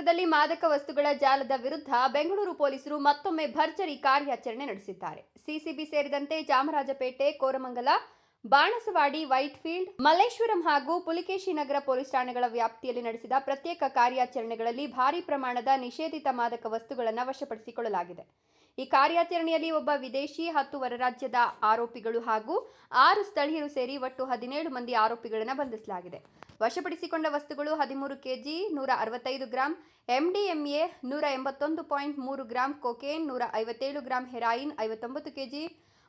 ಕ್ಷೇತ್ರದಲ್ಲಿ ಮಾದಕ ವಸ್ತುಗಳ ಜಾಲದ ವಿರುದ್ಧ ಬೆಂಗಳೂರು ಪೊಲೀಸರು ಮತ್ತೊಮ್ಮೆ ಭರ್ಜರಿ ಕಾರ್ಯಾಚರಣೆ ನಡೆಸಿದ್ದಾರೆ. ಸಿಸಿಬಿ ಸೇರಿದಂತೆ ಚಾಮರಾಜಪೇಟೆ, ಕೋರಮಂಗಲ, ಬಾಣಸವಾಡಿ, ವೈಟ್ಫೀಲ್ಡ್, ಮಲ್ಲೇಶ್ವರಂ ಹಾಗೂ ಪುಲಿಕೇಶಿನಗರ ಪೊಲೀಸ್ ಠಾಣೆಗಳ ವ್ಯಾಪ್ತಿಯಲ್ಲಿ ನಡೆಸಿದ ಪ್ರತ್ಯೇಕ ಕಾರ್ಯಾಚರಣೆಗಳಲ್ಲಿ ಭಾರೀ ಪ್ರಮಾಣದ ನಿಷೇಧಿತ ಮಾದಕ ವಸ್ತುಗಳನ್ನು ವಶಪಡಿಸಿಕೊಳ್ಳಲಾಗಿದೆ. ಈ ಕಾರ್ಯಾಚರಣೆಯಲ್ಲಿ ಒಬ್ಬ ವಿದೇಶಿ, 10 ಹೊರರಾಜ್ಯದ ಆರೋಪಿಗಳು ಹಾಗೂ 6 ಸ್ಥಳೀಯರು ಸೇರಿ ಒಟ್ಟು 17 ಮಂದಿ ಆರೋಪಿಗಳನ್ನು ಬಂಧಿಸಲಾಗಿದೆ. ವಶಪಡಿಸಿಕೊಂಡ ವಸ್ತುಗಳು 13 KG 165 gram MDMA, 181.3 gram cocaine, 157 gram heroin, 59 KG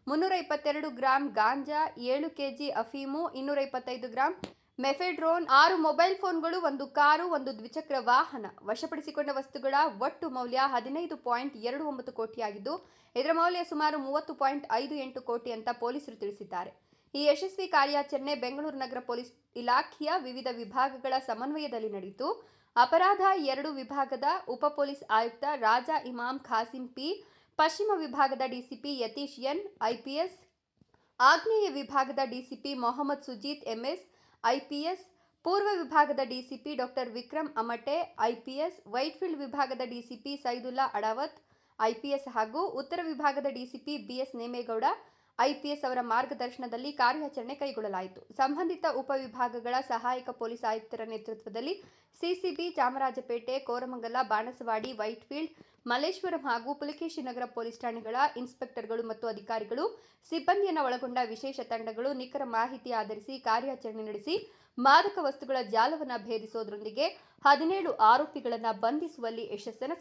322 gram ganja, 7 KG ಅಫೀಮು, 225 ಗ್ರಾಂ ಮೆಫೆಡ್ರೋನ್, 6 ಮೊಬೈಲ್ ಫೋನ್ಗಳು, 1 ಕಾರು, 1 ದ್ವಿಚಕ್ರ ವಾಹನ. ವಶಪಡಿಸಿಕೊಂಡ ವಸ್ತುಗಳ ಒಟ್ಟು ಮೌಲ್ಯ 15.29 ಕೋಟಿಯಾಗಿದ್ದು, ಇದರ ಮೌಲ್ಯ ಸುಮಾರು 30.58 ಕೋಟಿ ಅಂತ ಪೊಲೀಸರು ತಿಳಿಸಿದ್ದಾರೆ. ಈ ಯಶಸ್ವಿ ಕಾರ್ಯಾಚರಣೆ ಬೆಂಗಳೂರು ನಗರ ಪೊಲೀಸ್ ಇಲಾಖೆಯ ವಿವಿಧ ವಿಭಾಗಗಳ ಸಮನ್ವಯದಲ್ಲಿ ನಡೆಯಿತು. ಅಪರಾಧ 2 ವಿಭಾಗದ ಉಪ ಪೊಲೀಸ್ ಆಯುಕ್ತ ರಾಜಾ ಇಮಾಮ್ ಖಾಸಿಂ ಪಿ, ಪಶ್ಚಿಮ ವಿಭಾಗದ ಡಿಸಿಪಿ ಯತೀಶ್ ಎನ್, ಐಪಿಎಸ್, ಆಗ್ನೇಯ ವಿಭಾಗದ DCP Mohammed Sujeet MS, IPS, ಪೂರ್ವ ವಿಭಾಗದ DCP doctor Vikram Amate, IPS, Whitefield ವಿಭಾಗದ ಡಿಸಿಪಿ ಸೈದುಲ್ಲಾ ಅಡಾವತ್, ಐಪಿಎಸ್ ಹಾಗೂ ಉತ್ತರ ವಿಭಾಗದ ಡಿಸಿಪಿ ಬಿಎಸ್ ನೇಮೇಗೌಡ, ಐಪಿಎಸ್ ಅವರ ಮಾರ್ಗದರ್ಶನದಲ್ಲಿ ಕಾರ್ಯಾಚರಣೆ ಕೈಗೊಳ್ಳಲಾಯಿತು. ಸಂಬಂಧಿತ ಉಪವಿಭಾಗಗಳ ಸಹಾಯಕ ಪೊಲೀಸ್ ಆಯುಕ್ತರ ನೇತೃತ್ವದಲ್ಲಿ ಸಿಸಿಬಿ, ಚಾಮರಾಜಪೇಟೆ, ಕೋರಮಂಗಲ, ಬಾಣಸವಾಡಿ, ವೈಟ್ಫೀಲ್ಡ್, ಮಲ್ಲೇಶ್ವರಂ ಹಾಗೂ ಪುಲಿಕೇಶಿನಗರ ಪೊಲೀಸ್ ಠಾಣೆಗಳ ಇನ್ಸ್ಪೆಕ್ಟರ್ಗಳು ಮತ್ತು ಅಧಿಕಾರಿಗಳು, ಸಿಬ್ಬಂದಿಯನ್ನು ಒಳಗೊಂಡ ವಿಶೇಷ ತಂಡಗಳು ನಿಖರ ಮಾಹಿತಿ ಆಧರಿಸಿ ಕಾರ್ಯಾಚರಣೆ ನಡೆಸಿ ಮಾದಕ ವಸ್ತುಗಳ ಜಾಲವನ್ನು ಭೇದಿಸುವುದರೊಂದಿಗೆ 17 ಆರೋಪಿಗಳನ್ನು ಬಂಧಿಸುವಲ್ಲಿ ಯಶಸ್ಸನ್ನು